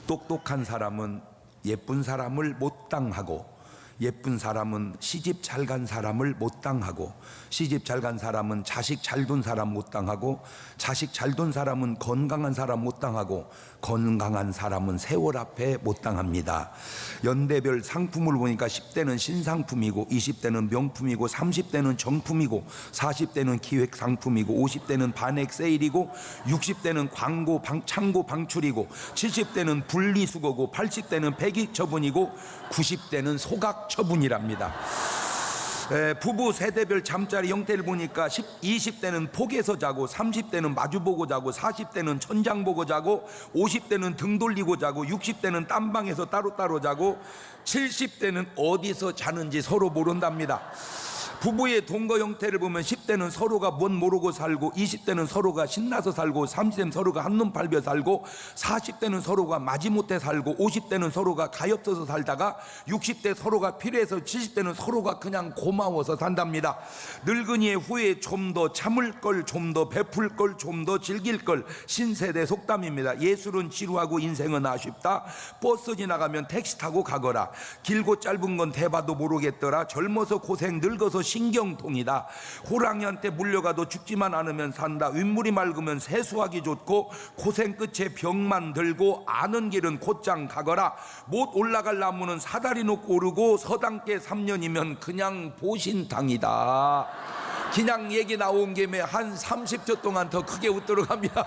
똑똑한 사람은 예쁜 사람을 못 당하고, 예쁜 사람은 시집 잘 간 사람을 못 당하고, 시집 잘 간 사람은 자식 잘 둔 사람 못 당하고, 자식 잘 둔 사람은 건강한 사람 못 당하고, 건강한 사람은 세월 앞에 못 당합니다. 연대별 상품을 보니까 10대는 신상품이고, 20대는 명품이고, 30대는 정품이고, 40대는 기획 상품이고, 50대는 반액 세일이고, 60대는 광고 창고 방출이고, 70대는 분리수거고, 80대는 폐기 처분이고, 90대는 소각 처분이랍니다. 부부 세대별 잠자리 형태를 보니까 20대는 폭에서 자고, 30대는 마주보고 자고, 40대는 천장 보고 자고, 50대는 등 돌리고 자고, 60대는 딴방에서 따로따로 자고, 70대는 어디서 자는지 서로 모른답니다. 부부의 동거 형태를 보면 10대는 서로가 뭔 모르고 살고, 20대는 서로가 신나서 살고, 30대는 서로가 한눈 팔며 살고, 40대는 서로가 마지못해 살고, 50대는 서로가 가엾어서 살다가, 60대 서로가 필요해서, 70대는 서로가 그냥 고마워서 산답니다. 늙은이의 후에 좀 더 참을 걸, 좀 더 베풀 걸, 좀 더 즐길 걸, 신세대 속담입니다. 예술은 지루하고 인생은 아쉽다. 버스 지나가면 택시 타고 가거라. 길고 짧은 건 대봐도 모르겠더라. 젊어서 고생, 늙어서 신경통이다. 호랑이한테 물려가도 죽지만 않으면 산다. 윗물이 맑으면 세수하기 좋고, 고생 끝에 병만 들고 아는 길은 곧장 가거라. 못 올라갈 나무는 사다리 놓고 오르고, 서당께 3년이면 그냥 보신탕이다. 그냥 얘기 나온 김에 한 30초 동안 더 크게 웃도록 합니다.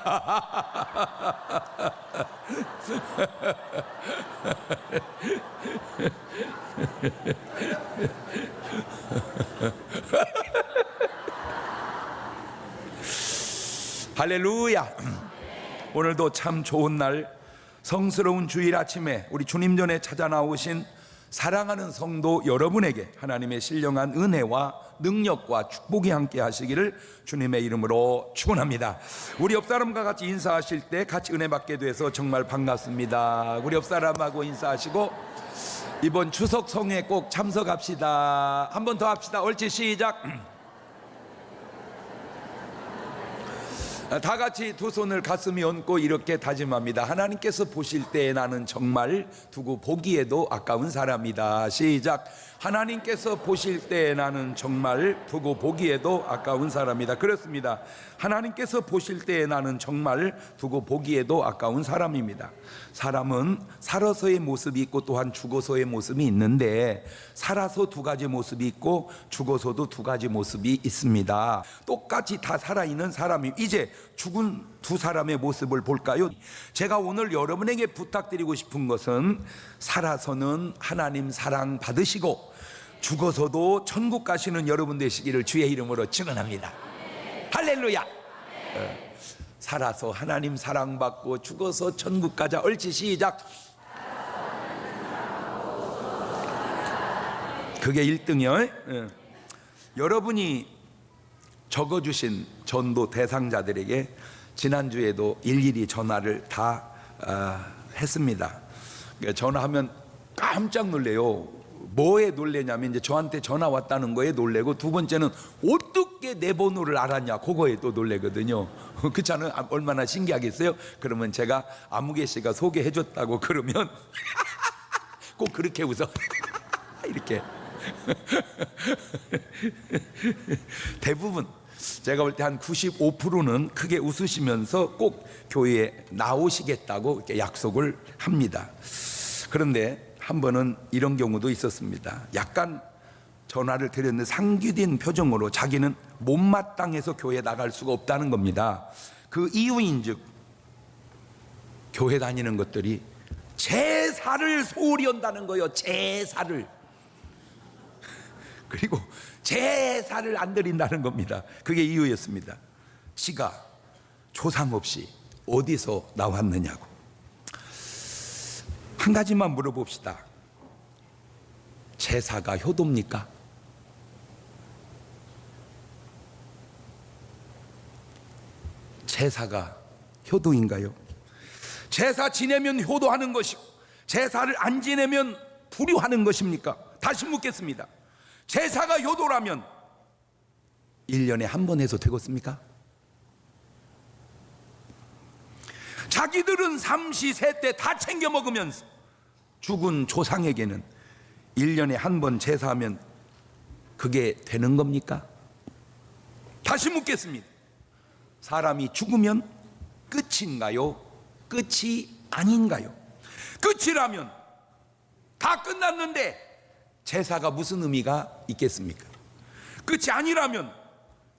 할렐루야. 오늘도 참 좋은 날, 성스러운 주일 아침에 우리 주님 전에 찾아 나오신 사랑하는 성도 여러분에게 하나님의 신령한 은혜와 능력과 축복이 함께 하시기를 주님의 이름으로 축원합니다. 우리 옆사람과 같이 인사하실 때 같이 은혜 받게 돼서 정말 반갑습니다. 우리 옆사람하고 인사하시고 이번 추석 성회에 꼭 참석합시다. 한 번 더 합시다. 옳지, 시작. 다 같이 두 손을 가슴에 얹고 이렇게 다짐합니다. 하나님께서 보실 때 나는 정말 두고 보기에도 아까운 사람이다. 시작. 하나님께서 보실 때 나는 정말 두고 보기에도 아까운 사람이다. 그렇습니다. 하나님께서 보실 때 나는 정말 두고 보기에도 아까운 사람입니다. 사람은 살아서의 모습이 있고 또한 죽어서의 모습이 있는데, 살아서 두 가지 모습이 있고 죽어서도 두 가지 모습이 있습니다. 똑같이 다 살아있는 사람이, 이제 죽은 두 사람의 모습을 볼까요? 제가 오늘 여러분에게 부탁드리고 싶은 것은, 살아서는 하나님 사랑 받으시고 죽어서도 천국 가시는 여러분 되시기를 주의 이름으로 축원합니다. 할렐루야. 살아서 하나님 사랑받고 죽어서 천국 가자. 옳지, 시작. 그게 1등이요. 여러분이 적어주신 전도 대상자들에게 지난주에도 일일이 전화를 다 했습니다. 전화하면 깜짝 놀래요. 뭐에 놀래냐면, 이제 저한테 전화 왔다는 거에 놀래고, 두 번째는 어떻게 내 번호를 알았냐, 그거에 또 놀래거든요. 그렇잖아요. 얼마나 신기하겠어요? 그러면 제가 아무개 씨가 소개해 줬다고 그러면 꼭 그렇게 웃어. 이렇게. 대부분 제가 볼 때 한 95%는 크게 웃으시면서 꼭 교회에 나오시겠다고 이렇게 약속을 합니다. 그런데 한 번은 이런 경우도 있었습니다. 약간 전화를 드렸는데 상기된 표정으로 자기는 못마땅해서 교회에 나갈 수가 없다는 겁니다. 그 이유인즉, 교회 다니는 것들이 제사를 소홀히 한다는 거예요. 제사를. 그리고 제사를 안 드린다는 겁니다. 그게 이유였습니다. 씨가 조상 없이 어디서 나왔느냐고. 한 가지만 물어봅시다. 제사가 효도입니까? 제사가 효도인가요? 제사 지내면 효도하는 것이고, 제사를 안 지내면 불효하는 것입니까? 다시 묻겠습니다. 제사가 효도라면 1년에 한 번 해서 되겠습니까? 자기들은 삼시세때 다 챙겨 먹으면서 죽은 조상에게는 1년에 한 번 제사하면 그게 되는 겁니까? 다시 묻겠습니다. 사람이 죽으면 끝인가요? 끝이 아닌가요? 끝이라면 다 끝났는데 제사가 무슨 의미가 있겠습니까? 끝이 아니라면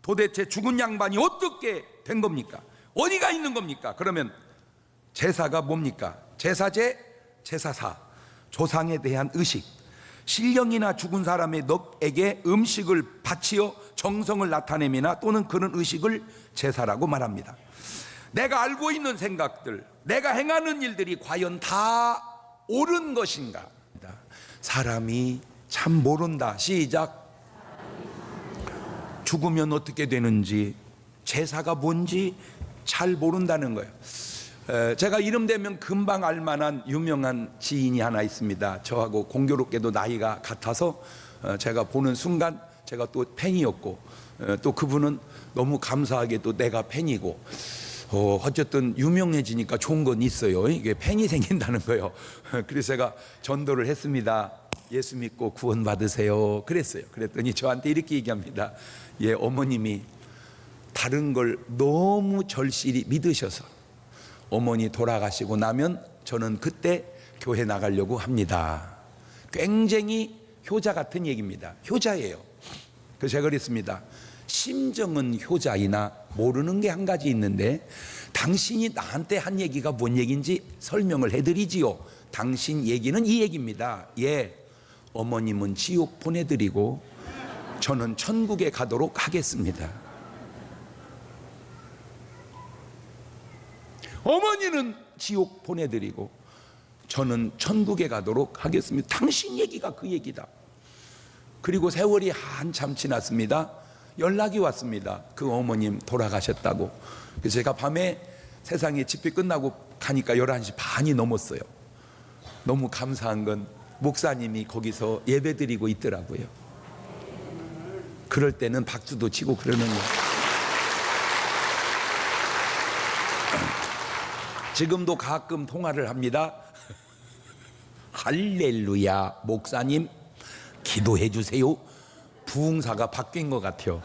도대체 죽은 양반이 어떻게 된 겁니까? 어디가 있는 겁니까? 그러면 제사가 뭡니까? 제사제, 제사사, 조상에 대한 의식, 신령이나 죽은 사람의 넋에게 음식을 바치어 정성을 나타내미나 또는 그런 의식을 제사라고 말합니다. 내가 알고 있는 생각들, 내가 행하는 일들이 과연 다 옳은 것인가? 사람이 참 모른다. 시작. 죽으면 어떻게 되는지, 제사가 뭔지 잘 모른다는 거예요. 제가 이름 대면 금방 알만한 유명한 지인이 하나 있습니다. 저하고 공교롭게도 나이가 같아서 제가 보는 순간 제가 또 팬이었고, 또 그분은 너무 감사하게도 내가 팬이고, 어쨌든 유명해지니까 좋은 건 있어요. 이게 팬이 생긴다는 거예요. 그래서 제가 전도를 했습니다. 예수 믿고 구원 받으세요. 그랬어요. 그랬더니 저한테 이렇게 얘기합니다. 예, 어머님이 다른 걸 너무 절실히 믿으셔서 어머니 돌아가시고 나면 저는 그때 교회 나가려고 합니다. 굉장히 효자 같은 얘기입니다. 효자예요. 그래서 제가 그랬습니다. 심정은 효자이나 모르는 게 한 가지 있는데, 당신이 나한테 한 얘기가 뭔 얘기인지 설명을 해드리지요. 당신 얘기는 이 얘기입니다. 예, 어머님은 지옥 보내드리고 저는 천국에 가도록 하겠습니다. 어머니는 지옥 보내드리고 저는 천국에 가도록 하겠습니다. 당신 얘기가 그 얘기다. 그리고 세월이 한참 지났습니다. 연락이 왔습니다. 그 어머님 돌아가셨다고. 그래서 제가 밤에 세상에 집회 끝나고 가니까 11시 반이 넘었어요. 너무 감사한 건 목사님이 거기서 예배드리고 있더라고요. 그럴 때는 박수도 치고 그러는 거예요. 지금도 가끔 통화를 합니다. 할렐루야, 목사님 기도해 주세요. 부흥사가 바뀐 것 같아요.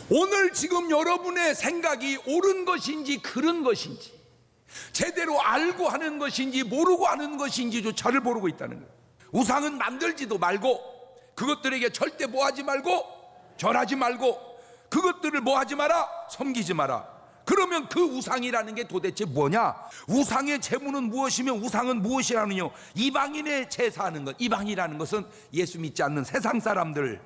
오늘 지금 여러분의 생각이 옳은 것인지 그른 것인지, 제대로 알고 하는 것인지 모르고 하는 것인지조차를 모르고 있다는 거예요. 우상은 만들지도 말고, 그것들에게 절대 뭐하지 말고, 절하지 말고, 그것들을 뭐하지 마라, 섬기지 마라. 그러면 그 우상이라는 게 도대체 뭐냐? 우상의 제물은 무엇이며 우상은 무엇이라느냐? 이방인의 제사하는 것, 이방이라는 것은 예수 믿지 않는 세상 사람들,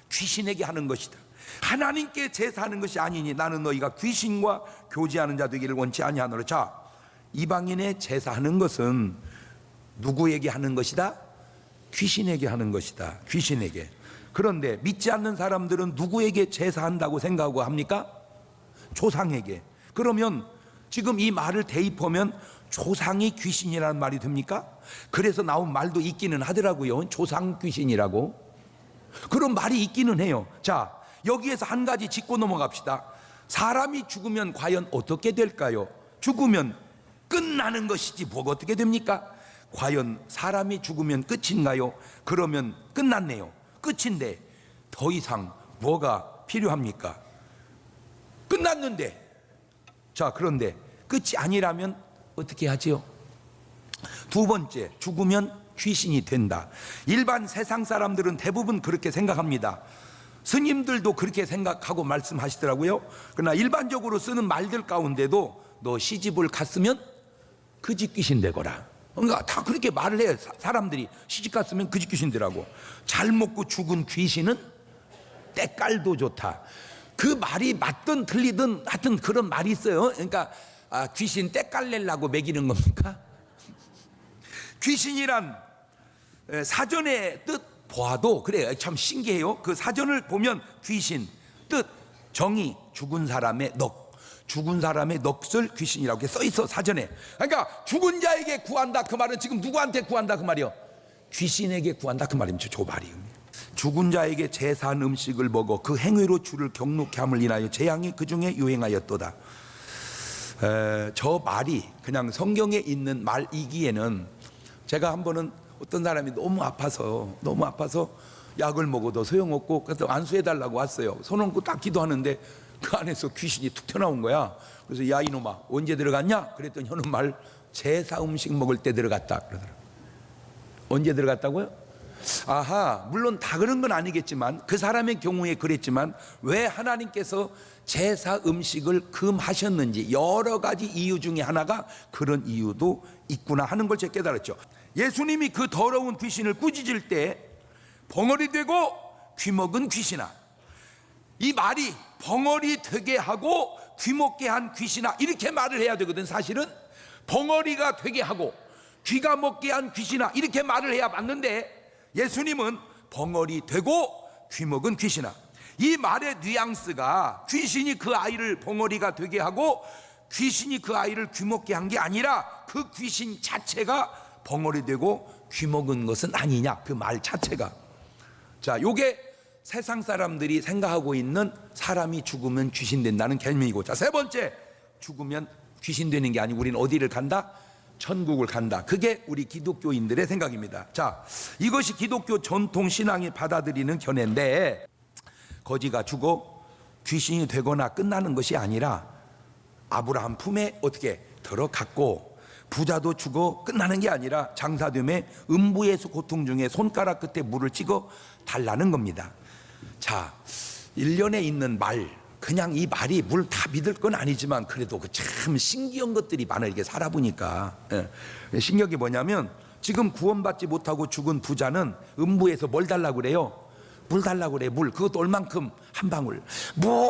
귀신에게 하는 것이다. 하나님께 제사하는 것이 아니니 나는 너희가 귀신과 교제하는 자 되기를 원치 아니하노라. 자, 이방인의 제사하는 것은 누구에게 하는 것이다? 귀신에게 하는 것이다. 귀신에게. 그런데 믿지 않는 사람들은 누구에게 제사한다고 생각하고 합니까? 조상에게. 그러면 지금 이 말을 대입하면 조상이 귀신이라는 말이 됩니까? 그래서 나온 말도 있기는 하더라고요. 조상 귀신이라고. 그런 말이 있기는 해요. 자, 여기에서 한 가지 짚고 넘어갑시다. 사람이 죽으면 과연 어떻게 될까요? 죽으면 끝나는 것이지 뭐가 어떻게 됩니까? 과연 사람이 죽으면 끝인가요? 그러면 끝났네요. 끝인데 더 이상 뭐가 필요합니까? 끝났는데. 자, 그런데 끝이 아니라면 어떻게 하지요? 두 번째, 죽으면 귀신이 된다. 일반 세상 사람들은 대부분 그렇게 생각합니다. 스님들도 그렇게 생각하고 말씀하시더라고요. 그러나 일반적으로 쓰는 말들 가운데도 너 시집을 갔으면 그 집 귀신 되거라. 그러니까 다 그렇게 말을 해요. 사람들이 시집 갔으면 그 집 귀신 되라고. 잘 먹고 죽은 귀신은 때깔도 좋다. 그 말이 맞든 틀리든 하여튼 그런 말이 있어요. 그러니까 귀신 때깔 내려고 먹이는 겁니까? 귀신이란 사전의 뜻 보아도 그래요. 참 신기해요. 그 사전을 보면 귀신 뜻, 정의, 죽은 사람의 넋, 죽은 사람의 넋을 귀신이라고 이렇게 써 있어, 사전에. 그러니까 죽은 자에게 구한다 그 말은 지금 누구한테 구한다 그 말이요? 귀신에게 구한다 그 말입니다. 저 말이요. 죽은 자에게 제사한 음식을 먹어 그 행위로 주를 경록케 함을 인하여 재앙이 그 중에 유행하였도다. 저 말이 그냥 성경에 있는 말이기에는, 제가 한 번은 어떤 사람이 너무 아파서 약을 먹어도 소용없고 그래서 안수해달라고 왔어요. 손 얹고 딱 기도하는데 그 안에서 귀신이 툭 튀어나온 거야. 그래서 야 이놈아 언제 들어갔냐? 그랬더니 하는 말, 제사 음식 먹을 때 들어갔다 그러더라고요. 언제 들어갔다고요? 아하, 물론 다 그런 건 아니겠지만 그 사람의 경우에 그랬지만 왜 하나님께서 제사 음식을 금하셨는지 여러 가지 이유 중에 하나가 그런 이유도 있구나 하는 걸 제가 깨달았죠. 예수님이 그 더러운 귀신을 꾸짖을 때 벙어리 되고 귀먹은 귀신아, 이 말이 벙어리 되게 하고 귀먹게 한 귀신아 이렇게 말을 해야 되거든. 사실은 벙어리가 되게 하고 귀가 먹게 한 귀신아 이렇게 말을 해야 맞는데, 예수님은 벙어리 되고 귀먹은 귀신아, 이 말의 뉘앙스가 귀신이 그 아이를 벙어리가 되게 하고 귀신이 그 아이를 귀먹게 한 게 아니라 그 귀신 자체가 벙어리 되고 귀먹은 것은 아니냐, 그 말 자체가. 자, 요게 세상 사람들이 생각하고 있는 사람이 죽으면 귀신 된다는 개념이고, 자, 세 번째, 죽으면 귀신 되는 게 아니고 우리는 어디를 간다? 천국을 간다. 그게 우리 기독교인들의 생각입니다. 자, 이것이 기독교 전통 신앙이 받아들이는 견해인데, 거지가 죽어 귀신이 되거나 끝나는 것이 아니라 아브라함 품에 어떻게 들어갔고, 부자도 죽어 끝나는 게 아니라 장사됨에 음부에서 고통 중에 손가락 끝에 물을 찍어 달라는 겁니다. 자, 1년에 있는 말, 그냥 이 말이 물 다 믿을 건 아니지만 그래도 그 참 신기한 것들이 많아. 이게 살아보니까. 신기한 게 뭐냐면, 지금 구원받지 못하고 죽은 부자는 음부에서 뭘 달라고 그래요? 물 달라고 그래. 물. 그것도 얼만큼? 한 방울. 물.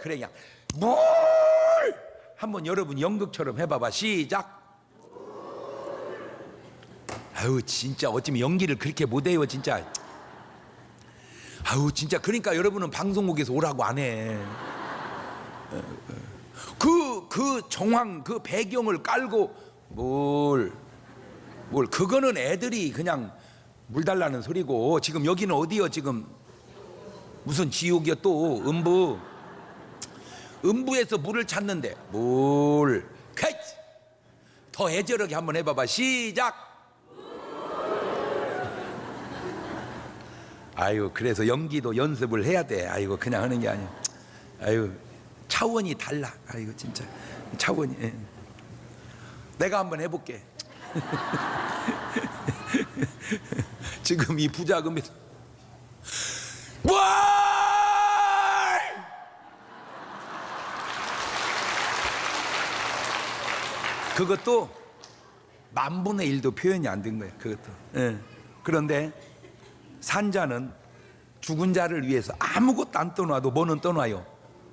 그래, 그냥 물. 한번 여러분 연극처럼 해봐봐. 시작. 아유 진짜 어쩌면 연기를 그렇게 못해요 진짜. 아유 진짜. 그러니까 여러분은 방송국에서 오라고 안 해. 그 정황, 그 배경을 깔고 뭘 그거는 애들이 그냥 물 달라는 소리고, 지금 여기는 어디요? 지금 무슨 지옥이야 또? 음부에서 물을 찾는데 물. 더 애절하게 한번 해봐봐. 시작. 아유, 그래서 연기도 연습을 해야 돼. 아이고, 그냥 하는 게 아니야. 아유, 차원이 달라. 아이고, 진짜 차원이. 내가 한번 해볼게. 지금 이 부자금에서 그것도 10,000분의 1도 표현이 안 된 거예요. 그것도. 그런데 산자는 죽은 자를 위해서 아무것도 안 떠놔도 뭐는 떠놔요?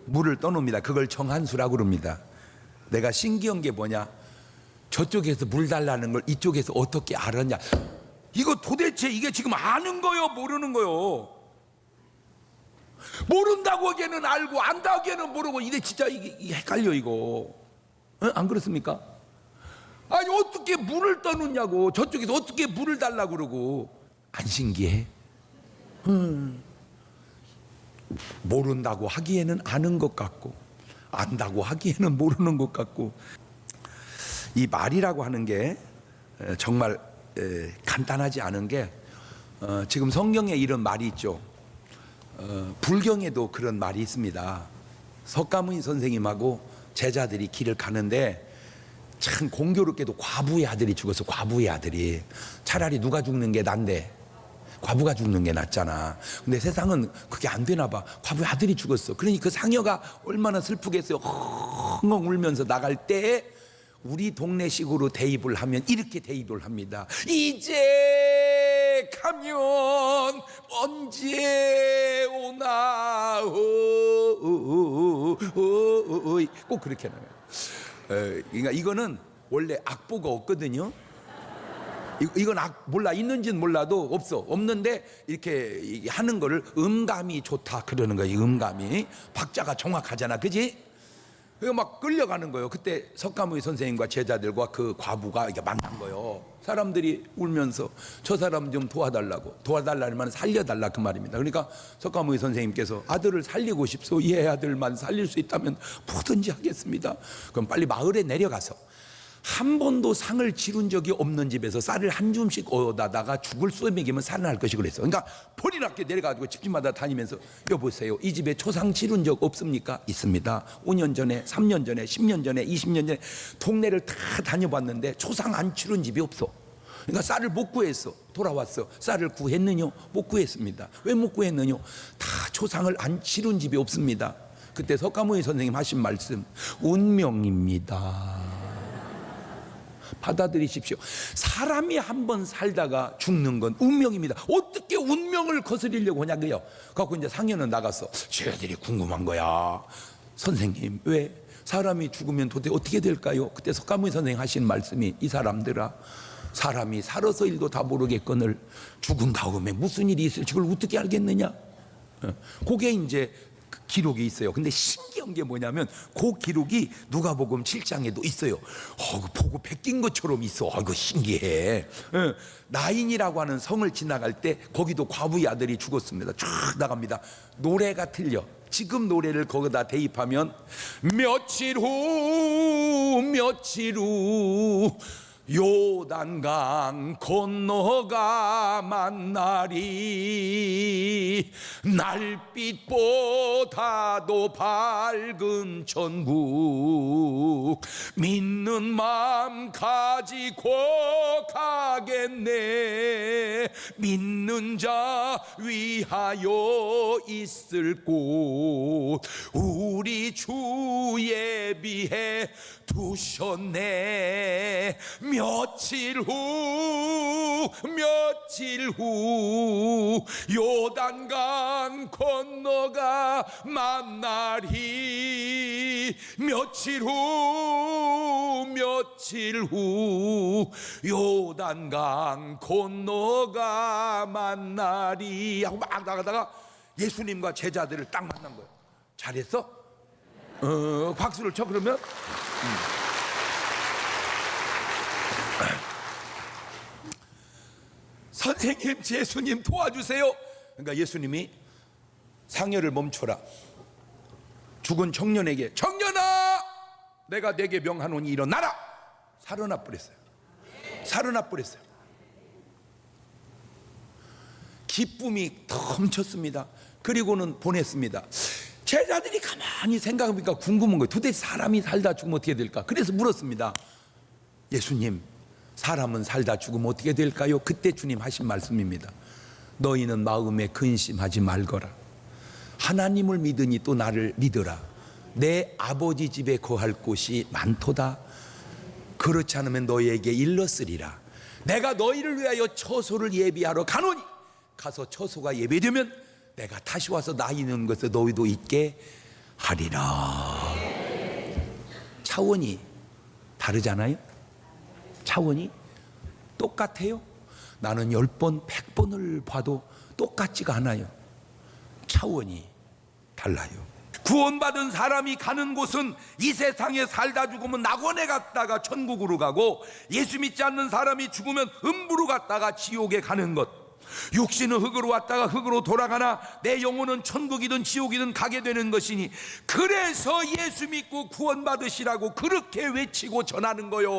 물을 떠놓습니다. 그걸 정한수라고 그럽니다. 내가 신기한 게 뭐냐, 저쪽에서 물 달라는 걸 이쪽에서 어떻게 알았냐. 이거 도대체 이게 지금 아는 거요, 모르는 거요? 모른다고 하기에는 알고 안다고 하기에는 모르고, 이게 진짜 이게 헷갈려 이거. 안 그렇습니까? 아니 어떻게 물을 떠놓냐고, 저쪽에서 어떻게 물을 달라고 그러고. 안 신기해? 모른다고 하기에는 아는 것 같고 안다고 하기에는 모르는 것 같고. 이 말이라고 하는 게 정말 간단하지 않은 게, 지금 성경에 이런 말이 있죠. 불경에도 그런 말이 있습니다. 석가모니 선생님하고 제자들이 길을 가는데 참 공교롭게도 과부의 아들이 죽었어. 과부의 아들이. 차라리 누가 죽는 게 난데 과부가 죽는 게 낫잖아. 근데 세상은 그게 안 되나 봐. 과부의 아들이 죽었어. 그러니 그 상여가 얼마나 슬프겠어요. 헝헝 울면서 나갈 때 우리 동네식으로 대입을 하면 이렇게 대입을 합니다. 이제 가면 언제 오나 꼭 그렇게 나와요. 그러니까 이거는 원래 악보가 없거든요. 이건 몰라, 있는지는 몰라도 없는데 이렇게 하는 거를 음감이 좋다 그러는 거예요. 음감이 박자가 정확하잖아, 그지? 그래서 막 끌려가는 거예요. 그때 석가모니 선생님과 제자들과 그 과부가 이렇게 만난 거예요. 사람들이 울면서 저 사람 좀 도와달라면 살려달라 그 말입니다. 그러니까 석가모니 선생님께서 아들을 살리고 싶소. 예, 아들만 살릴 수 있다면 뭐든지 하겠습니다. 그럼 빨리 마을에 내려가서 한 번도 상을 치룬 적이 없는 집에서 쌀을 한 줌씩 얻어다가 죽을 쏘에 먹이면 살아날 것이 그랬어. 그러니까 본인 앞에 내려가지고 집집마다 다니면서 여보세요, 이 집에 초상 치룬 적 없습니까? 있습니다. 5년 전에, 3년 전에, 10년 전에, 20년 전에 동네를 다 다녀봤는데 초상 안 치룬 집이 없어. 그러니까 쌀을 못 구했어. 돌아왔어. 쌀을 구했느냐? 못 구했습니다. 왜 못 구했느냐? 다 초상을 안 치룬 집이 없습니다. 그때 석가모니 선생님 하신 말씀, 운명입니다. 받아들이십시오. 사람이 한번 살다가 죽는 건 운명입니다. 어떻게 운명을 거스리려고 하냐고요. 그래서 이제 상현은 나가서 쟤들이 궁금한 거야. 선생님, 왜 사람이 죽으면 도대체 어떻게 될까요? 그때 석가모니 선생님 하신 말씀이, 이 사람들아, 사람이 살아서 일도 다 모르겠거늘 죽은 다음에 무슨 일이 있을지 그걸 어떻게 알겠느냐. 그게 이제 기록이 있어요. 근데 신기한 게 뭐냐면 그 기록이 누가복음 7장에도 있어요. 보고 베낀 것처럼 있어. 이거 신기해. 나인이라고 하는 성을 지나갈 때 거기도 과부의 아들이 죽었습니다. 쫙 나갑니다. 노래가 틀려. 지금 노래를 거기다 대입하면 며칠 후 요단강 건너가 만나리, 날빛보다도 밝은 천국, 믿는 마음 가지고 가겠네, 믿는 자 위하여 있을 곳 우리 주 예비해 두셨네. 며칠 후 요단강 건너가 만나리, 며칠 후 요단강 건너가 만나리 하고 막 나가다가 예수님과 제자들을 딱 만난 거예요. 잘했어? 박수를 쳐. 그러면 선생님, 예수님 도와주세요. 그러니까 예수님이 상여를 멈춰라. 죽은 청년에게, 청년아, 내가 내게 명하노니 일어나라. 살아나 버렸어요. 기쁨이 넘쳤습니다. 그리고는 보냈습니다. 제자들이 가만히 생각해보니까 궁금한 거예요. 도대체 사람이 살다 죽으면 어떻게 될까? 그래서 물었습니다. 예수님, 사람은 살다 죽으면 어떻게 될까요? 그때 주님 하신 말씀입니다. 너희는 마음에 근심하지 말거라. 하나님을 믿으니 또 나를 믿어라. 내 아버지 집에 거할 곳이 많도다. 그렇지 않으면 너희에게 일렀으리라. 내가 너희를 위하여 처소를 예비하러 가노니, 가서 처소가 예배되면 내가 다시 와서 나 있는 곳에 너희도 있게 하리라. 차원이 다르잖아요. 차원이 똑같아요. 나는 10번 100번을 봐도 똑같지가 않아요. 차원이 달라요. 구원받은 사람이 가는 곳은 이 세상에 살다 죽으면 낙원에 갔다가 천국으로 가고, 예수 믿지 않는 사람이 죽으면 음부로 갔다가 지옥에 가는 것. 육신은 흙으로 왔다가 흙으로 돌아가나 내 영혼은 천국이든 지옥이든 가게 되는 것이니, 그래서 예수 믿고 구원받으시라고 그렇게 외치고 전하는 거요.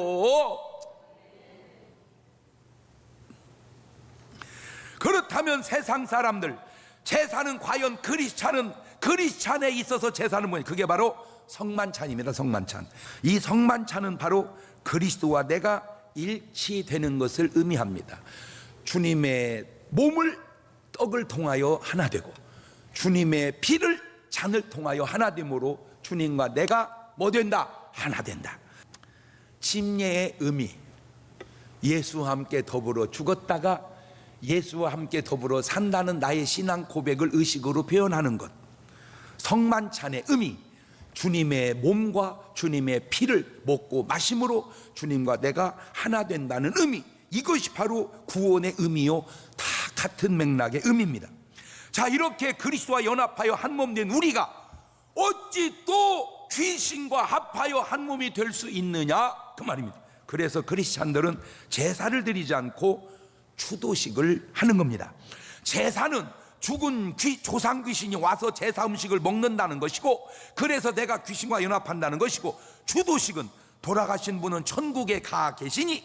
그렇다면 세상 사람들 제사는 과연 크리스찬에 있어서 제사는 뭐냐? 그게 바로 성만찬입니다. 성만찬. 이 성만찬은 바로 그리스도와 내가 일치되는 것을 의미합니다. 주님의 몸을 떡을 통하여 하나 되고, 주님의 피를 잔을 통하여 하나 됨으로 주님과 내가 뭐 된다? 하나 된다. 침례의 의미, 예수와 함께 더불어 죽었다가 예수와 함께 더불어 산다는 나의 신앙 고백을 의식으로 표현하는 것. 성만찬의 의미, 주님의 몸과 주님의 피를 먹고 마심으로 주님과 내가 하나 된다는 의미, 이것이 바로 구원의 의미요. 다 같은 맥락의 의미입니다. 자, 이렇게 그리스도와 연합하여 한 몸 된 우리가 어찌 또 귀신 귀신과 합하여 한 몸이 될 수 있느냐 그 말입니다. 그래서 크리스찬들은 제사를 드리지 않고 추도식을 하는 겁니다. 제사는 죽은 조상 귀신이 와서 제사 음식을 먹는다는 것이고, 그래서 내가 귀신과 연합한다는 것이고, 추도식은 돌아가신 분은 천국에 가 계시니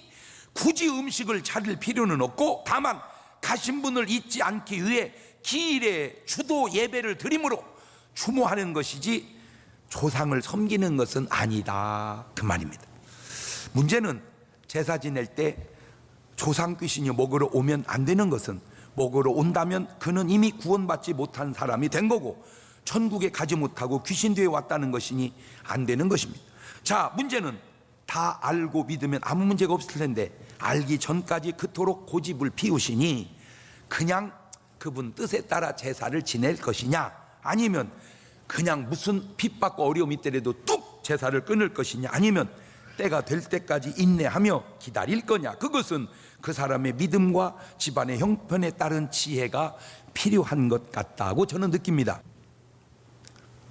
굳이 음식을 차릴 필요는 없고, 다만 가신 분을 잊지 않기 위해 기일에 추도 예배를 드림으로 추모하는 것이지 조상을 섬기는 것은 아니다 그 말입니다. 문제는 제사 지낼 때 조상 귀신이 먹으러 오면 안 되는 것은, 먹으러 온다면 그는 이미 구원받지 못한 사람이 된 거고 천국에 가지 못하고 귀신 되어 왔다는 것이니 안 되는 것입니다. 자, 문제는 다 알고 믿으면 아무 문제가 없을 텐데 알기 전까지 그토록 고집을 피우시니 그냥 그분 뜻에 따라 제사를 지낼 것이냐, 아니면 그냥 무슨 핍박과 어려움이 있더라도 뚝 제사를 끊을 것이냐, 아니면 때가 될 때까지 인내하며 기다릴 거냐, 그것은 그 사람의 믿음과 집안의 형편에 따른 지혜가 필요한 것 같다고 저는 느낍니다.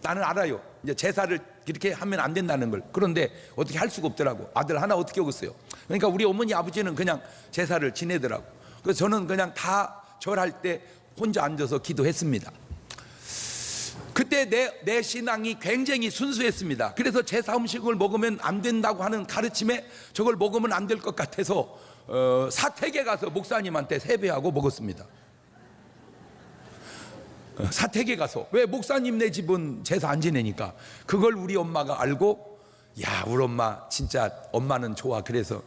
나는 알아요, 이제 제사를 이렇게 하면 안 된다는 걸. 그런데 어떻게 할 수가 없더라고. 아들 하나 어떻게 오겠어요. 그러니까 우리 어머니 아버지는 그냥 제사를 지내더라고. 그래서 저는 그냥 다 절할 때 혼자 앉아서 기도했습니다. 그때 내 신앙이 굉장히 순수했습니다. 그래서 제사 음식을 먹으면 안 된다고 하는 가르침에 저걸 먹으면 안 될 것 같아서 사택에 가서 목사님한테 세배하고 먹었습니다. 사택에 가서. 왜? 목사님네 집은 제사 안 지내니까. 그걸 우리 엄마가 알고, 야, 우리 엄마 진짜 엄마는 좋아. 그래서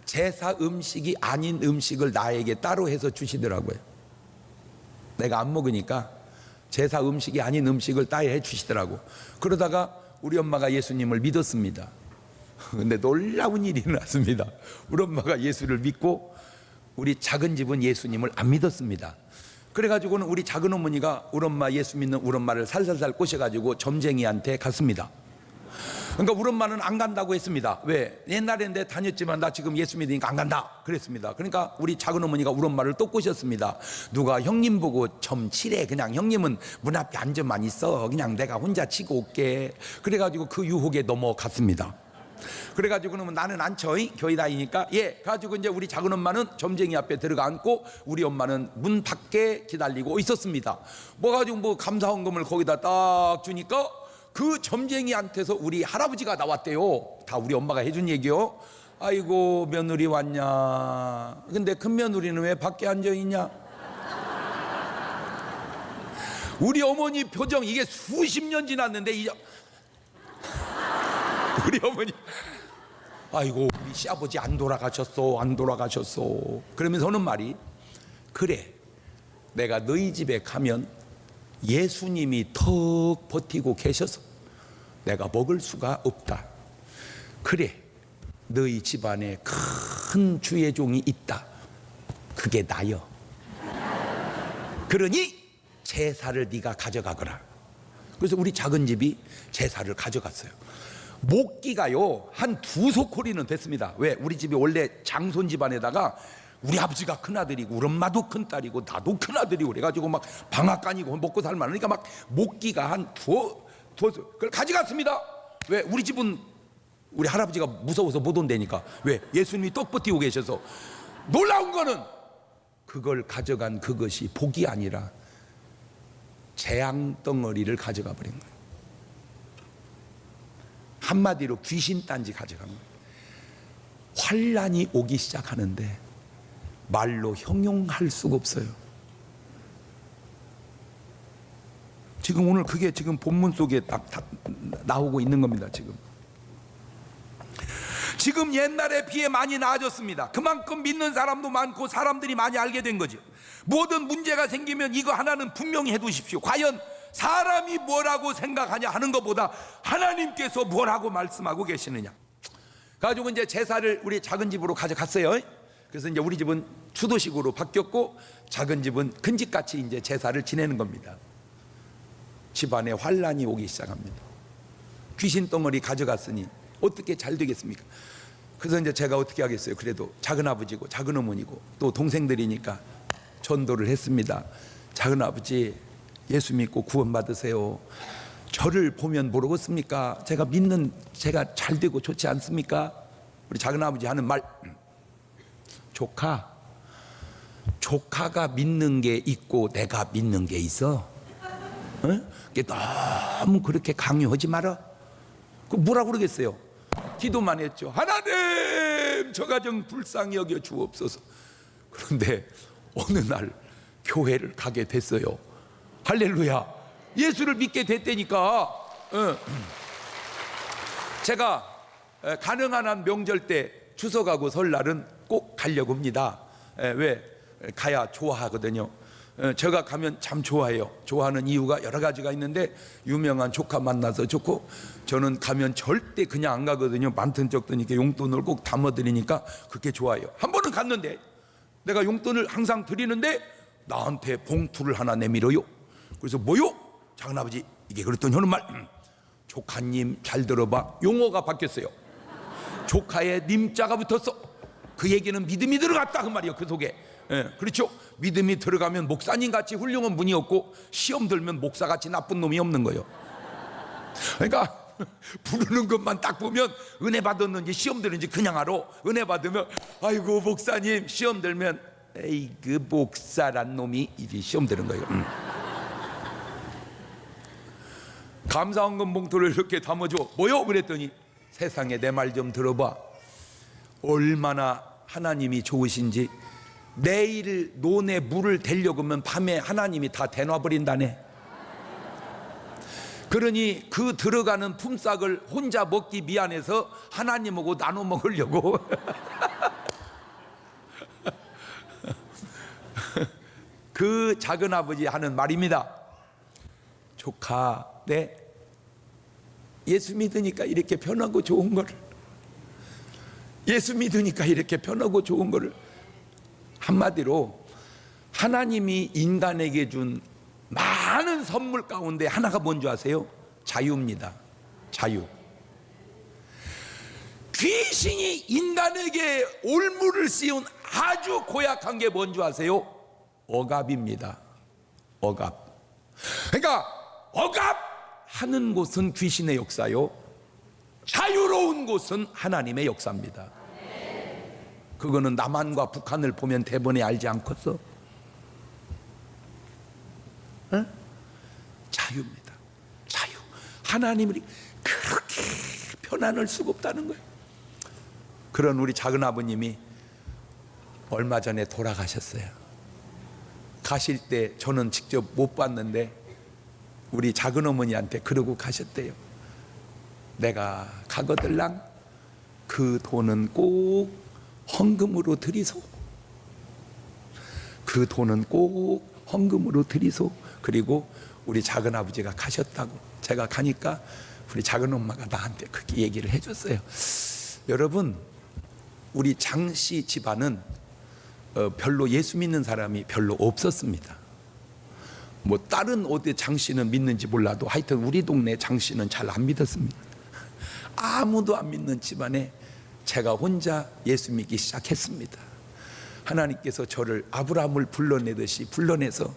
제사 음식이 아닌 음식을 나에게 따로 해서 주시더라고요. 내가 안 먹으니까 제사 음식이 아닌 음식을 따로 해 주시더라고. 그러다가 우리 엄마가 예수님을 믿었습니다. 근데 놀라운 일이 일어났습니다. 우리 엄마가 예수를 믿고 우리 작은 집은 예수님을 안 믿었습니다. 그래가지고는 우리 작은 어머니가 우리 엄마 예수 믿는 우리 엄마를 살살살 꼬셔가지고 점쟁이한테 갔습니다. 그러니까 우리 엄마는 안 간다고 했습니다. 왜? 옛날에 내 다녔지만 나 지금 예수 믿으니까 안 간다 그랬습니다. 그러니까 우리 작은 어머니가 우리 엄마를 또 꼬셨습니다. 누가 형님 보고 점 치래. 그냥 형님은 문 앞에 앉아만 있어. 그냥 내가 혼자 치고 올게. 그래가지고 그 유혹에 넘어갔습니다. 그래가지고는 나는 안 쳐, 교회 다니니까. 예, 가지고 이제 우리 작은 엄마는 점쟁이 앞에 들어가 앉고 우리 엄마는 문 밖에 기다리고 있었습니다. 뭐 가지고 뭐 감사원금을 거기다 딱 주니까 그 점쟁이한테서 우리 할아버지가 나왔대요. 다 우리 엄마가 해준 얘기요. 아이고, 며느리 왔냐. 근데 큰 며느리는 왜 밖에 앉아있냐. 우리 어머니 표정, 이게 수십 년 지났는데 우리 어머니, 아이고, 우리 시아버지 안 돌아가셨어, 안 돌아가셨어. 그러면서 하는 말이, 그래, 내가 너희 집에 가면 예수님이 턱 버티고 계셔서 내가 먹을 수가 없다. 그래, 너희 집안에 큰 주의 종이 있다. 그게 나여. 그러니 제사를 네가 가져가거라. 그래서 우리 작은 집이 제사를 가져갔어요. 목기가요 한 2소코리는 됐습니다. 왜? 우리 집이 원래 장손 집안에다가 우리 아버지가 큰아들이고 우리 엄마도 큰딸이고 나도 큰아들이고 그래가지고 막 방앗간이고 먹고 살만하니까 막 목기가 한 그걸 가져갔습니다. 왜? 우리 집은 우리 할아버지가 무서워서 못 온다니까. 왜? 예수님이 떡 버티고 계셔서. 놀라운 거는 그걸 가져간 그것이 복이 아니라 재앙 덩어리를 가져가 버린 거예요. 한마디로 귀신 딴지 가져간 거예요. 환란이 오기 시작하는데 말로 형용할 수가 없어요. 지금 오늘 그게 지금 본문 속에 딱 나오고 있는 겁니다. 지금 옛날에 비해 많이 나아졌습니다. 그만큼 믿는 사람도 많고 사람들이 많이 알게 된 거죠. 모든 문제가 생기면 이거 하나는 분명히 해두십시오. 과연 사람이 뭐라고 생각하냐 하는 것보다 하나님께서 뭐라고 말씀하고 계시느냐. 가지고 이제 제사를 우리 작은 집으로 가져갔어요. 그래서 이제 우리 집은 추도식으로 바뀌었고 작은 집은 근집같이 이제 제사를 지내는 겁니다. 집안에 환란이 오기 시작합니다. 귀신 덩어리 가져갔으니 어떻게 잘 되겠습니까? 그래서 이제 제가 어떻게 하겠어요? 그래도 작은 아버지고 작은 어머니고 또 동생들이니까 전도를 했습니다. 작은 아버지, 예수 믿고 구원 받으세요. 저를 보면 모르겠습니까? 제가 믿는, 제가 잘 되고 좋지 않습니까? 우리 작은아버지 하는 말, 조카가 믿는 게 있고 내가 믿는 게 있어. 그게 너무 그렇게 강요하지 마라. 그 뭐라 그러겠어요? 기도만 했죠. 하나님, 저 가정 불쌍히 여겨 주옵소서. 그런데 어느 날 교회를 가게 됐어요. 할렐루야. 예수를 믿게 됐다니까. 제가 가능한 한 명절 때 추석하고 설날은 꼭 가려고 합니다. 왜? 가야 좋아하거든요. 제가 가면 참 좋아해요. 좋아하는 이유가 여러 가지가 있는데, 유명한 조카 만나서 좋고, 저는 가면 절대 그냥 안 가거든요. 많던 적도 이렇게 용돈을 꼭 담아드리니까 그렇게 좋아해요. 한 번은 갔는데 내가 용돈을 항상 드리는데 나한테 봉투를 하나 내밀어요. 그래서 뭐요? 작은아버지, 이게 그랬더니 하는 말, 조카님 잘 들어봐. 용어가 바뀌었어요. 조카에 님자가 붙었어. 그 얘기는 믿음이 들어갔다 그 말이에요. 그 속에. 그렇죠. 믿음이 들어가면 목사님 같이 훌륭한 분이 없고, 시험 들면 목사 같이 나쁜 놈이 없는 거예요. 그러니까 부르는 것만 딱 보면 은혜 받았는지 시험 들는지 그냥 알아. 은혜 받으면 아이고 목사님, 시험 들면 에이 그 목사란 놈이 이제 시험 드는 거예요. 감사원금 봉투를 이렇게 담아줘. 뭐요? 그랬더니 세상에 내 말 좀 들어봐. 얼마나 하나님이 좋으신지. 내일 논에 물을 대려고 하면 밤에 하나님이 다 대놔버린다네. 그러니 그 들어가는 품삯을 혼자 먹기 미안해서 하나님하고 나눠 먹으려고. 그 작은아버지 하는 말입니다. 조카, 네, 예수 믿으니까 이렇게 편하고 좋은 거를, 예수 믿으니까 이렇게 편하고 좋은 거를, 한마디로 하나님이 인간에게 준 많은 선물 가운데 하나가 뭔지 아세요? 자유입니다. 자유. 귀신이 인간에게 올무를 씌운 아주 고약한 게 뭔지 아세요? 억압입니다. 억압. 그러니까 억압하는 곳은 귀신의 역사요, 자유로운 곳은 하나님의 역사입니다. 그거는 남한과 북한을 보면 대번에 알지 않겠어? 자유입니다. 자유. 하나님이 그렇게 편안할 수가 없다는 거예요. 그런 우리 작은아버님이 얼마 전에 돌아가셨어요. 가실 때 저는 직접 못 봤는데 우리 작은어머니한테 그러고 가셨대요. 내가 가거들랑 그 돈은 꼭 헌금으로 드리소. 그 돈은 꼭 헌금으로 드리소. 그리고 우리 작은아버지가 가셨다고. 제가 가니까 우리 작은엄마가 나한테 그렇게 얘기를 해줬어요. 여러분, 우리 장씨 집안은 별로 예수 믿는 사람이 별로 없었습니다. 뭐 다른 어디 장씨는 믿는지 몰라도 하여튼 우리 동네 장씨는 잘 안 믿었습니다. 아무도 안 믿는 집안에 제가 혼자 예수 믿기 시작했습니다. 하나님께서 저를 아브라함을 불러내듯이 불러내서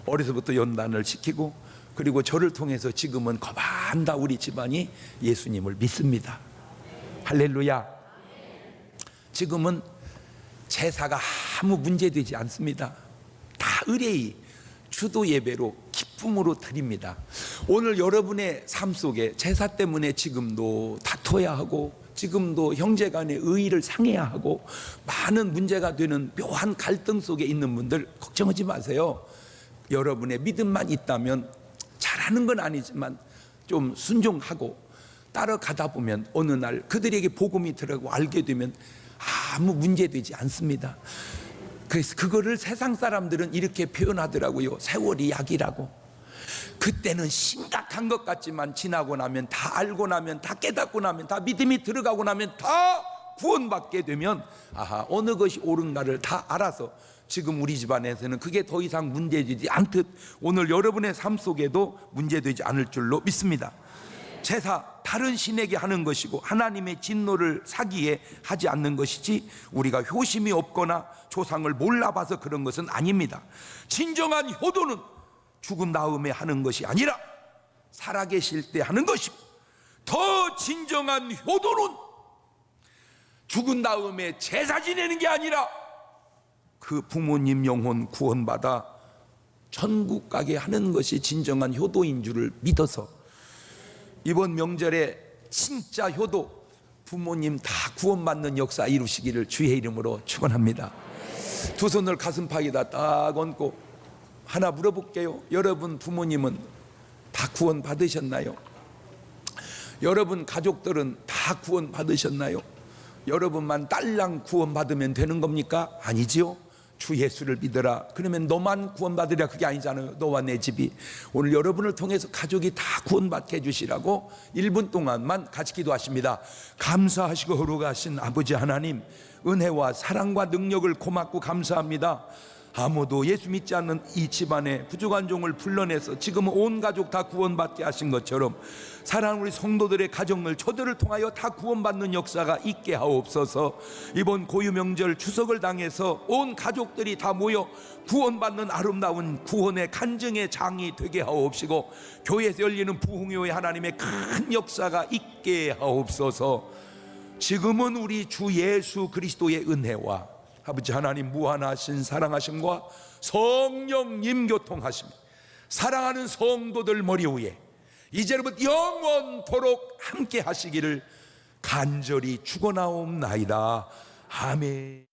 어려서부터 연단을 시키고, 그리고 저를 통해서 지금은 거반다 우리 집안이 예수님을 믿습니다. 할렐루야. 지금은 제사가 아무 문제되지 않습니다. 다 의뢰의 주도 예배로 기쁨으로 드립니다. 오늘 여러분의 삶 속에 제사 때문에 지금도 다퉈야 하고, 지금도 형제간의 의의를 상해야 하고, 많은 문제가 되는 묘한 갈등 속에 있는 분들 걱정하지 마세요. 여러분의 믿음만 있다면, 잘하는 건 아니지만 좀 순종하고 따라가다 보면 어느 날 그들에게 복음이 들어가고 알게 되면 아무 문제되지 않습니다. 그래서 그거를 세상 사람들은 이렇게 표현하더라고요. 세월이 약이라고. 그때는 심각한 것 같지만 지나고 나면, 다 알고 나면, 다 깨닫고 나면, 다 믿음이 들어가고 나면, 다 구원받게 되면 아하, 어느 것이 옳은가를 다 알아서 지금 우리 집안에서는 그게 더 이상 문제되지 않듯 오늘 여러분의 삶 속에도 문제되지 않을 줄로 믿습니다. 제사 다른 신에게 하는 것이고 하나님의 진노를 사기에 하지 않는 것이지, 우리가 효심이 없거나 조상을 몰라봐서 그런 것은 아닙니다. 진정한 효도는 죽은 다음에 하는 것이 아니라 살아계실 때 하는 것이고, 더 진정한 효도는 죽은 다음에 제사 지내는 게 아니라 그 부모님 영혼 구원받아 천국 가게 하는 것이 진정한 효도인 줄을 믿어서 이번 명절에 진짜 효도, 부모님 다 구원받는 역사 이루시기를 주의 이름으로 축원합니다. 두 손을 가슴팍에다 딱 얹고 하나 물어볼게요. 여러분 부모님은 다 구원받으셨나요? 여러분 가족들은 다 구원받으셨나요? 여러분만 딸랑 구원받으면 되는 겁니까? 아니지요. 주 예수를 믿어라. 그러면 너만 구원받으랴, 그게 아니잖아요. 너와 내 집이. 오늘 여러분을 통해서 가족이 다 구원받게 해주시라고 1분 동안만 같이 기도하십니다. 감사하시고 거룩하신 아버지 하나님, 은혜와 사랑과 능력을 고맙고 감사합니다. 아무도 예수 믿지 않는 이 집안에 부족한 종을 불러내서 지금은 온 가족 다 구원받게 하신 것처럼 사랑하는 우리 성도들의 가정을 저들을 통하여 다 구원받는 역사가 있게 하옵소서. 이번 고유 명절 추석을 당해서 온 가족들이 다 모여 구원받는 아름다운 구원의 간증의 장이 되게 하옵시고, 교회에서 열리는 부흥회의 하나님의 큰 역사가 있게 하옵소서. 지금은 우리 주 예수 그리스도의 은혜와 아버지 하나님 무한하신 사랑하심과 성령님 교통하심, 사랑하는 성도들 머리 위에 이제부터 영원토록 함께 하시기를 간절히 축원하옵나이다. 아멘.